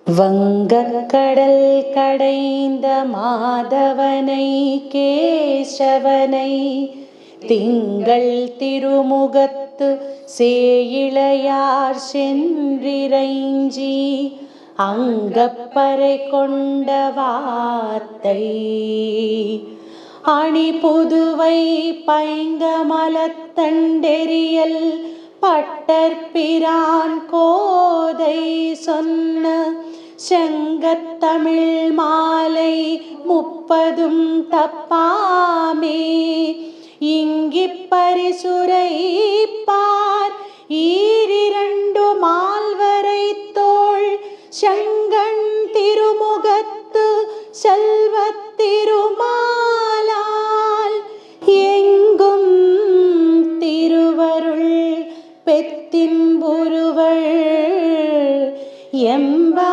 வங்கக்கடல் கடைந்த மாதவனை கேசவனை திங்கள் திருமுகத்து சேயிழையார் சென்றிறைஞ்சி அங்கப்பறை கொண்ட வார்த்தை அணி புதுவை பைங்கமலத்தண்டெரியல் பட்டர்பிரான் கோதை சொன்ன செங்கத்தமிழ் மாலை 30 தப்பாமே இங்கிப் பரிசுரைப்பார் ஈரிரண்டு மால்வரை தோள் செங்கண் திருமுகத்து செல்வத் திருமாலால் எங்கும் திருவருள் பெத்தின்புருவள் எம்பா